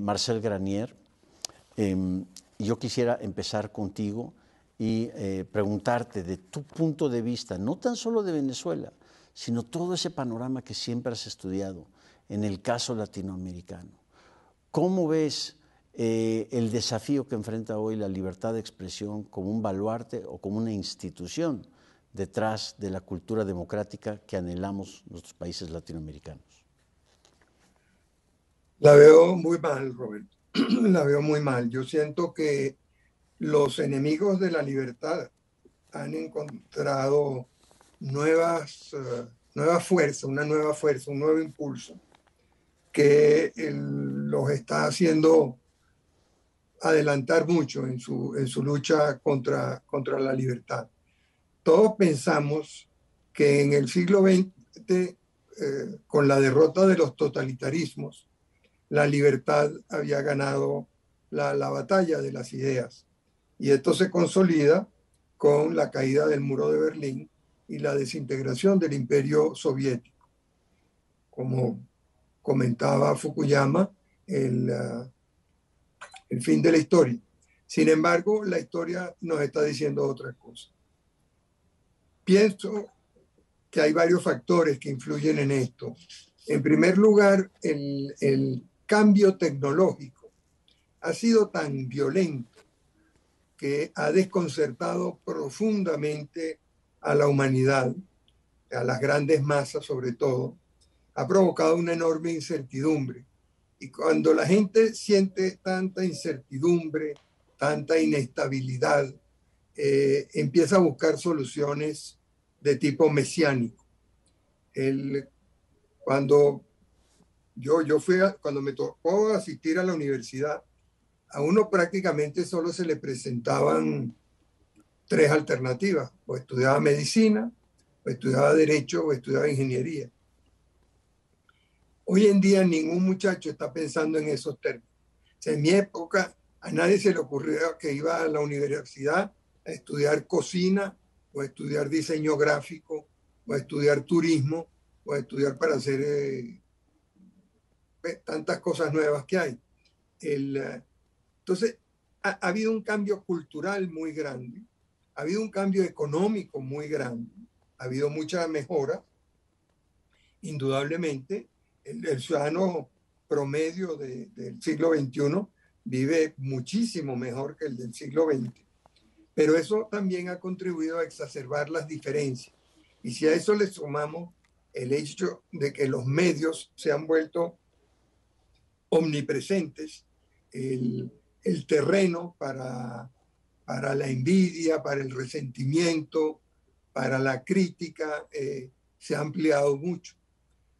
Marcel Granier. Yo quisiera empezar contigo y preguntarte de tu punto de vista, no tan solo de Venezuela, sino todo ese panorama que siempre has estudiado en el caso latinoamericano. ¿Cómo ves el desafío que enfrenta hoy la libertad de expresión como un baluarte o como una institución detrás de la cultura democrática que anhelamos nuestros países latinoamericanos? La veo muy mal, Roberto. La veo muy mal. Yo siento que los enemigos de la libertad han encontrado nueva fuerza, una nueva fuerza, un nuevo impulso que los está haciendo adelantar mucho en su lucha contra la libertad. Todos pensamos que en el siglo XX, con la derrota de los totalitarismos, la libertad había ganado la batalla de las ideas. Y esto se consolida con la caída del muro de Berlín y la desintegración del imperio soviético. Como comentaba Fukuyama, el fin de la historia. Sin embargo, la historia nos está diciendo otra cosa. Pienso que hay varios factores que influyen en esto. En primer lugar, el cambio tecnológico ha sido tan violento que ha desconcertado profundamente a la humanidad, a las grandes masas sobre todo, ha provocado una enorme incertidumbre. Y cuando la gente siente tanta incertidumbre, tanta inestabilidad, empieza a buscar soluciones de tipo mesiánico. Cuando me tocó asistir a la universidad, a uno prácticamente solo se le presentaban tres alternativas: o estudiaba medicina, o estudiaba derecho, o estudiaba ingeniería. Hoy en día ningún muchacho está pensando en esos términos. O sea, en mi época a nadie se le ocurrió que iba a la universidad a estudiar cocina, o a estudiar diseño gráfico, o a estudiar turismo, o a estudiar para hacer tantas cosas nuevas que hay. Entonces, ha habido un cambio cultural muy grande, ha habido un cambio económico muy grande, ha habido mucha mejora. Indudablemente, el ciudadano promedio del siglo XXI vive muchísimo mejor que el del siglo XX, pero eso también ha contribuido a exacerbar las diferencias. Y si a eso le sumamos el hecho de que los medios se han vuelto omnipresentes, el terreno para la envidia, para el resentimiento, para la crítica, se ha ampliado mucho.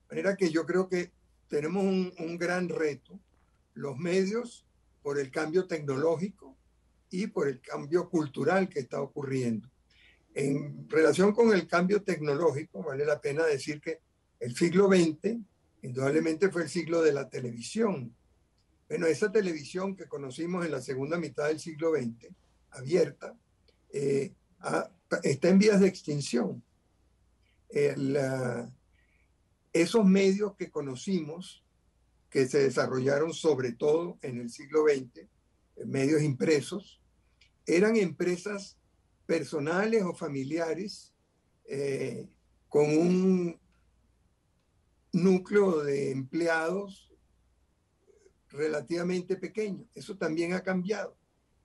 De manera que yo creo que tenemos un gran reto, los medios, por el cambio tecnológico y por el cambio cultural que está ocurriendo. En relación con el cambio tecnológico, vale la pena decir que el siglo XX indudablemente fue el siglo de la televisión. Bueno, esa televisión que conocimos en la segunda mitad del siglo XX, abierta, está en vías de extinción. Esos medios que conocimos, que se desarrollaron sobre todo en el siglo XX, medios impresos, eran empresas personales o familiares con un núcleo de empleados relativamente pequeño. Eso también ha cambiado.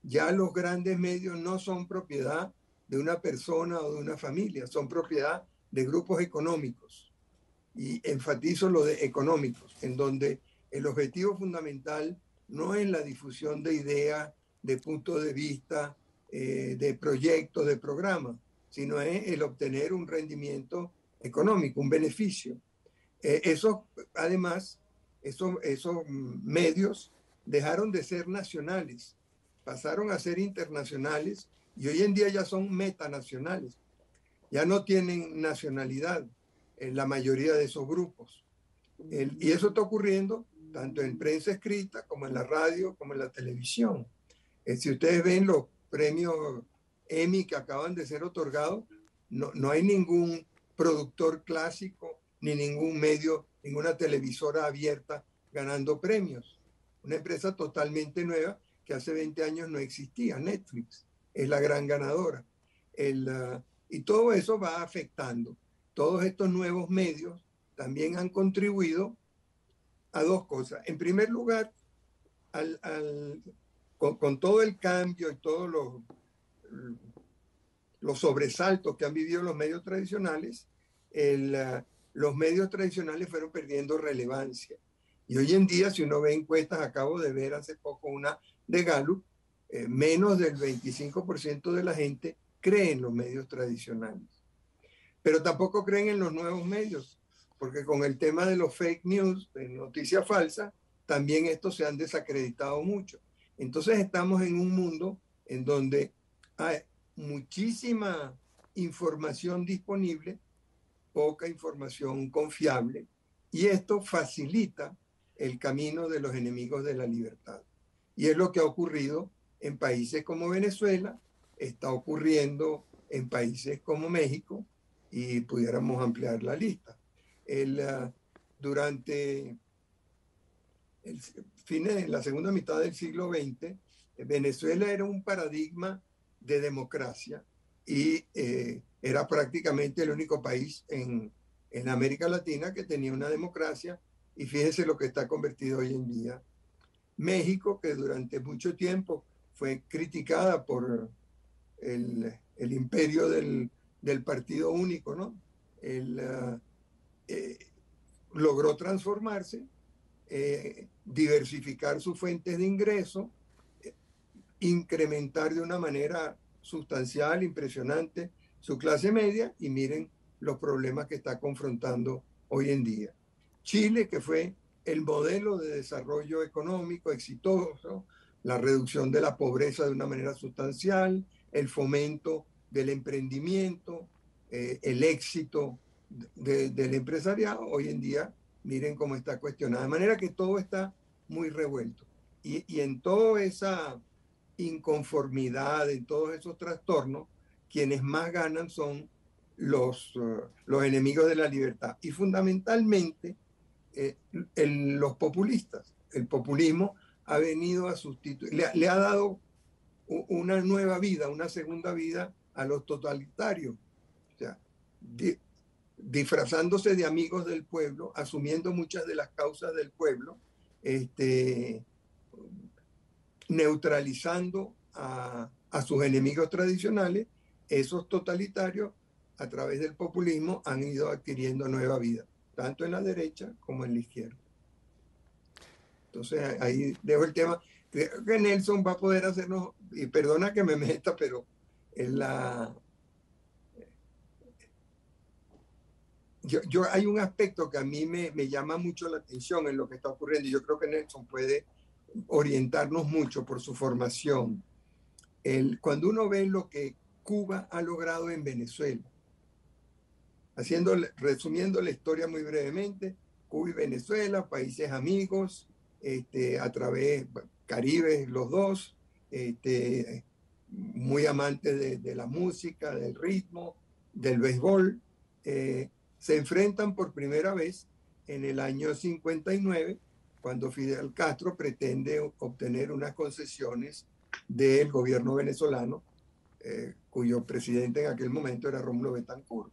Ya los grandes medios no son propiedad de una persona o de una familia, son propiedad de grupos económicos. Y enfatizo lo de económicos, en donde el objetivo fundamental no es la difusión de ideas, de puntos de vista, de proyectos, de programas, sino es el obtener un rendimiento económico, un beneficio. Además, esos medios dejaron de ser nacionales, pasaron a ser internacionales y hoy en día ya son metanacionales. Ya no tienen nacionalidad en la mayoría de esos grupos. Y eso está ocurriendo tanto en prensa escrita como en la radio, como en la televisión. Si ustedes ven los premios Emmy que acaban de ser otorgados, no hay ningún productor clásico, ni ningún medio, ninguna televisora abierta ganando premios. una empresa totalmente nueva que hace 20 años no existía. Netflix es la gran ganadora. Y todo eso va afectando. Todos estos nuevos medios también han contribuido a dos cosas. En primer lugar, con todo el cambio y todos los sobresaltos que han vivido los medios tradicionales, los medios tradicionales fueron perdiendo relevancia. Y hoy en día, si uno ve encuestas, acabo de ver hace poco una de Gallup, menos del 25% de la gente cree en los medios tradicionales. Pero tampoco creen en los nuevos medios, porque con el tema de los fake news, de noticias falsas, también estos se han desacreditado mucho. Entonces estamos en un mundo en donde hay muchísima información disponible, poca información confiable, y esto facilita el camino de los enemigos de la libertad. Y es lo que ha ocurrido en países como Venezuela, está ocurriendo en países como México, y pudiéramos ampliar la lista. Durante la segunda mitad del siglo XX, Venezuela era un paradigma de democracia y era prácticamente el único país en América Latina que tenía una democracia, y fíjense lo que está convertido hoy en día. México, que durante mucho tiempo fue criticada por el imperio del partido único, ¿no? Logró transformarse, diversificar sus fuentes de ingreso, incrementar de una manera sustancial, impresionante, su clase media, y miren los problemas que está confrontando hoy en día. Chile, que fue el modelo de desarrollo económico exitoso, la reducción de la pobreza de una manera sustancial, el fomento del emprendimiento, el éxito del empresariado, hoy en día miren cómo está cuestionado. De manera que todo está muy revuelto. Y en toda esa inconformidad, en todos esos trastornos, quienes más ganan son los enemigos de la libertad. Y fundamentalmente los populistas. El populismo ha venido a sustituir, le ha dado una nueva vida, una segunda vida a los totalitarios. O sea, disfrazándose de amigos del pueblo, asumiendo muchas de las causas del pueblo, neutralizando a sus enemigos tradicionales. Esos totalitarios, a través del populismo, han ido adquiriendo nueva vida, tanto en la derecha como en la izquierda. Entonces ahí dejo el tema. Creo que Nelson va a poder hacernos, y perdona que me meta, pero hay un aspecto que a mí me llama mucho la atención en lo que está ocurriendo, y yo creo que Nelson puede orientarnos mucho por su formación. Cuando uno ve lo que Cuba ha logrado en Venezuela, resumiendo la historia muy brevemente, Cuba y Venezuela, países amigos, a través, Caribe los dos, muy amantes de la música, del ritmo, del béisbol, se enfrentan por primera vez en el año 59, cuando Fidel Castro pretende obtener unas concesiones del gobierno venezolano, cuyo presidente en aquel momento era Rómulo Betancourt.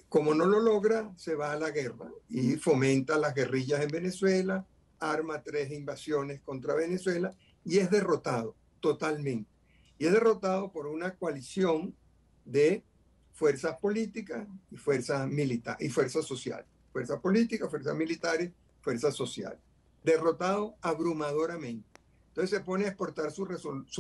Como no lo logra, se va a la guerra y fomenta las guerrillas en Venezuela, arma 3 invasiones contra Venezuela y es derrotado totalmente. Y es derrotado por una coalición de fuerzas políticas y fuerzas militares y fuerzas sociales. Fuerzas políticas, fuerzas militares, fuerzas sociales. Derrotado abrumadoramente. Entonces se pone a exportar su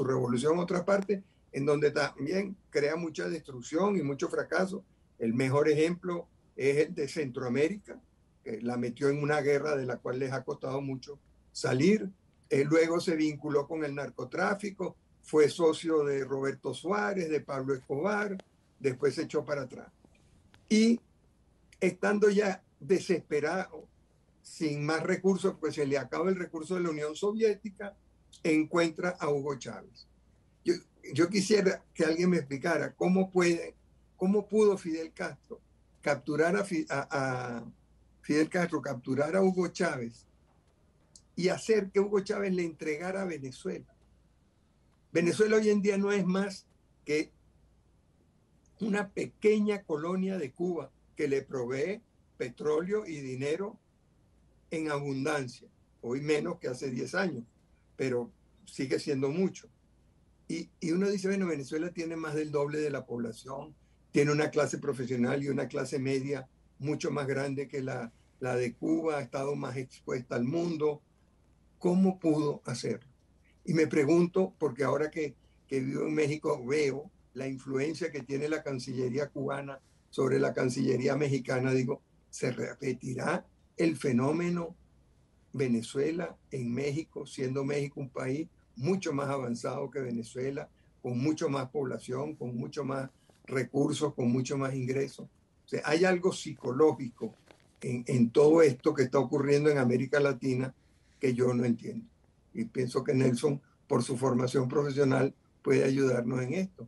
revolución a otra parte, en donde también crea mucha destrucción y mucho fracaso. El mejor ejemplo es el de Centroamérica, que la metió en una guerra de la cual les ha costado mucho salir. Luego se vinculó con el narcotráfico, fue socio de Roberto Suárez, de Pablo Escobar, después se echó para atrás. Y estando ya desesperado, sin más recursos, pues se le acaba el recurso de la Unión Soviética, encuentra a Hugo Chávez. Yo quisiera que alguien me explicara cómo pudo Fidel Castro capturar a Fidel Castro, capturar a Hugo Chávez y hacer que Hugo Chávez le entregara a Venezuela. Venezuela hoy en día no es más que una pequeña colonia de Cuba que le provee petróleo y dinero en abundancia. Hoy menos que hace 10 años, pero sigue siendo mucho. Y uno dice, bueno, Venezuela tiene más del doble de la población, tiene una clase profesional y una clase media mucho más grande que la de Cuba, ha estado más expuesta al mundo. ¿Cómo pudo hacerlo? Y me pregunto, porque ahora que vivo en México veo la influencia que tiene la Cancillería cubana sobre la Cancillería mexicana, digo, ¿se repetirá el fenómeno Venezuela en México, siendo México un país mucho más avanzado que Venezuela, con mucho más población, con mucho más recursos, con mucho más ingresos? O sea, hay algo psicológico en todo esto que está ocurriendo en América Latina que yo no entiendo. Y pienso que Nelson, por su formación profesional, puede ayudarnos en esto.